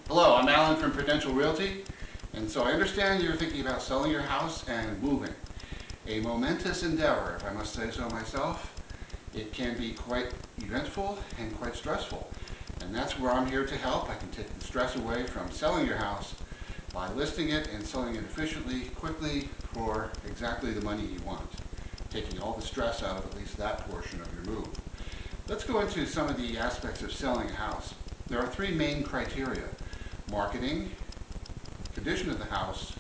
Hello, I'm Alan from Prudential Realty, and so I understand you're thinking about selling your house and moving. A momentous endeavor, if I must say so myself. It can be quite eventful and quite stressful, and that's where I'm here to help. I can take the stress away from selling your house by listing it and selling it efficiently, quickly, for exactly the money you want, taking all the stress out of at least that portion of your move. Let's go into some of the aspects of selling a house. There are three main criteria: marketing, condition of the house,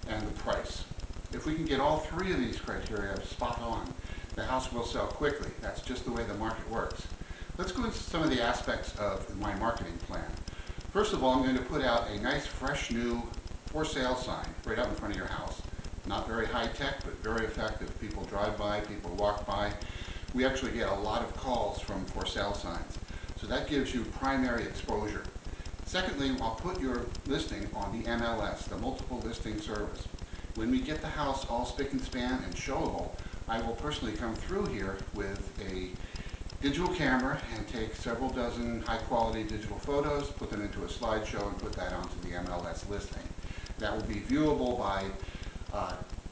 and the price. If we can get all three of these criteria spot on, the house will sell quickly. That's just the way the market works. Let's go into some of the aspects of my marketing plan. First of all, I'm going to put out a nice, fresh, new for sale sign right out in front of your house. Not very high tech, but very effective. People drive by, people walk by. We actually get a lot of calls from for sale signs. So that gives you primary exposure. Secondly, I'll put your listing on the MLS, the Multiple Listing Service. When we get the house all spick and span and showable, I will personally come through here with a digital camera and take several dozen high-quality digital photos, put them into a slideshow, and put that onto the MLS listing. That will be viewable by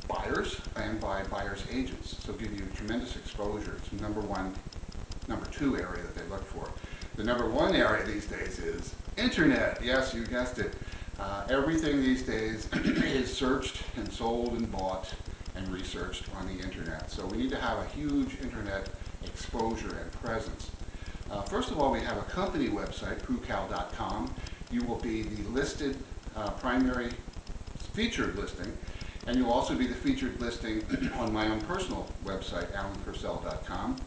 buyers and by buyers' agents, so give you tremendous exposure. It's number two area that they look for. The number one area these days is internet. Yes, you guessed it. Everything these days is searched and sold and bought and researched on the internet. So we need to have a huge internet exposure and presence. First of all, we have a company website, PruCal.com. You will be the listed primary featured listing, and you'll also be the featured listing on my own personal website, AlanPurcell.com.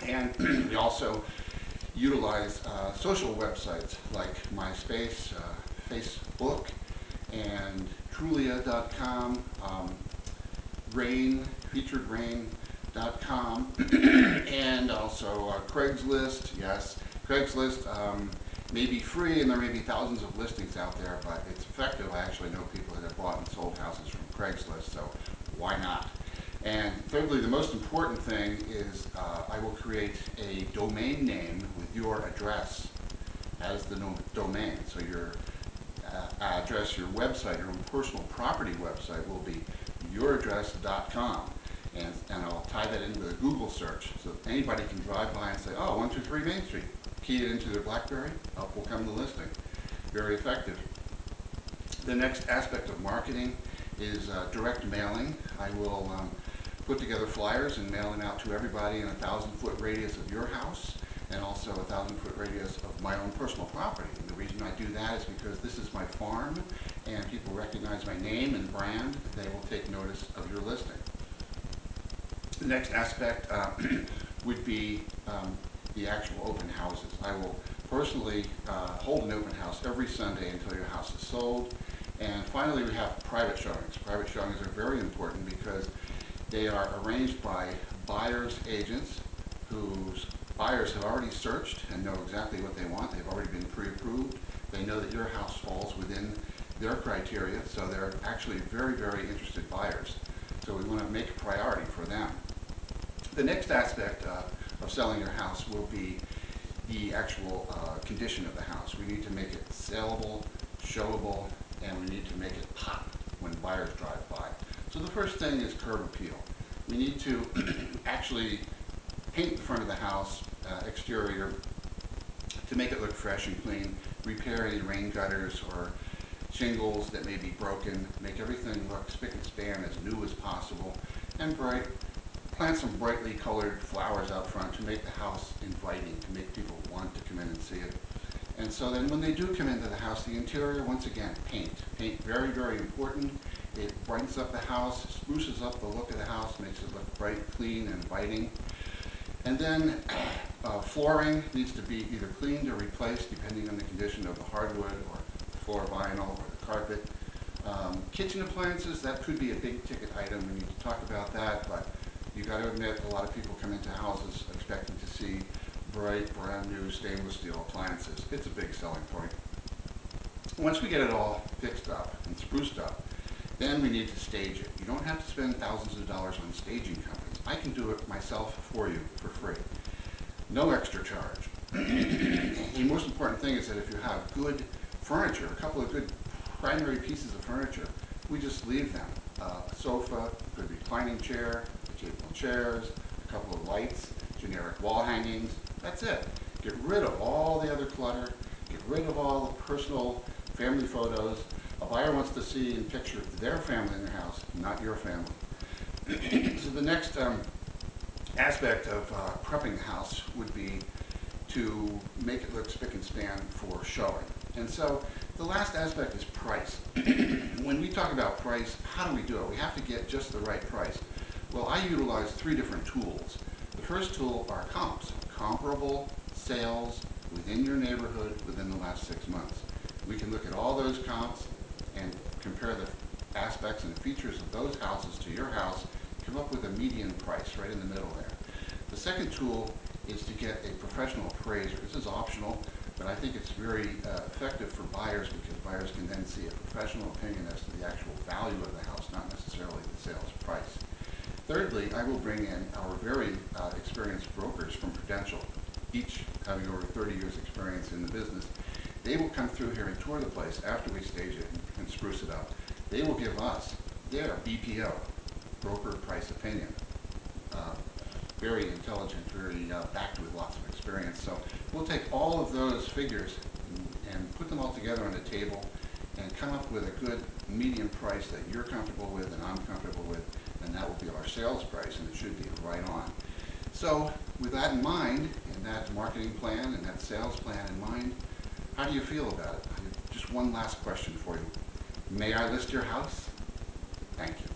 And we also utilize social websites like MySpace, Facebook, and Trulia.com, featuredrain.com, and also Craigslist. Yes, Craigslist may be free, and there may be thousands of listings out there, but it's effective. I actually know people that have bought and sold houses from Craigslist, so why not? And thirdly, the most important thing is I will create a domain name with your address as the domain. So your address, your website, your own personal property website will be youraddress.com. And I'll tie that into the Google search so anybody can drive by and say, oh, 123 Main Street. Key it into their BlackBerry, up will come the listing. Very effective. The next aspect of marketing is direct mailing. I will put together flyers and mail them out to everybody in a 1,000-foot radius of your house, and also a 1,000-foot radius of my own personal property. And the reason I do that is because this is my farm, and people recognize my name and brand. They will take notice of your listing. The next aspect would be the actual open houses. I will personally hold an open house every Sunday until your house is sold. And finally, we have private showings. Private showings are very important because they are arranged by buyers' agents whose buyers have already searched and know exactly what they want. They've already been pre-approved. They know that your house falls within their criteria, so they're actually very, very interested buyers. So we want to make a priority for them. The next aspect of selling your house will be the actual condition of the house. We need to make it saleable, showable, and we need to make it pop when buyers drive by. So the first thing is curb appeal. We need to actually paint the front of the house, exterior, to make it look fresh and clean, repair any rain gutters or shingles that may be broken, make everything look spick and span as new as possible, and plant some brightly colored flowers out front to make the house inviting, to make people want to come in and see it. And so then when they do come into the house, the interior, once again, paint. Paint, very, very important. It brightens up the house, spruces up the look of the house, makes it look bright, clean, and inviting. And then flooring needs to be either cleaned or replaced depending on the condition of the hardwood or the floor vinyl or the carpet. Kitchen appliances, that could be a big ticket item. We need to talk about that, but you got to admit a lot of people come into houses expecting to see bright, brand new stainless steel appliances. It's a big selling point. Once we get it all fixed up and spruced up, then we need to stage it. You don't have to spend thousands of dollars on staging companies. I can do it myself for you for free. No extra charge. The most important thing is that if you have good Furniture, a couple of good primary pieces of furniture, we just leave them. A sofa, good reclining chair, adjustable chairs, a couple of lights, generic wall hangings, that's it. Get rid of all the other clutter, get rid of all the personal family photos. A buyer wants to see and picture their family in their house, not your family. So the next aspect of prepping the house would be to make it look spick and span for showing. And so the last aspect is price. When we talk about price, how do we do it? We have to get just the right price. Well, I utilize 3 different tools. The first tool are comps, comparable sales within your neighborhood within the last 6 months. We can look at all those comps and compare the aspects and features of those houses to your house, come up with a median price right in the middle there. The second tool is to get a professional appraiser. This is optional, but I think it's very effective for buyers because buyers can then see a professional opinion as to the actual value of the house, not necessarily the sales price. Thirdly, I will bring in our very experienced brokers from Prudential, each having over 30 years experience in the business. They will come through here and tour the place after we stage it and spruce it up. They will give us their BPO, broker price opinion. Very intelligent, very backed with lots of experience. So we'll take all of those figures and put them all together on the table and come up with a good median price that you're comfortable with and I'm comfortable with, and that will be our sales price, and it should be right on. So with that in mind, and that marketing plan and that sales plan in mind, how do you feel about it? Just one last question for you. May I list your house? Thank you.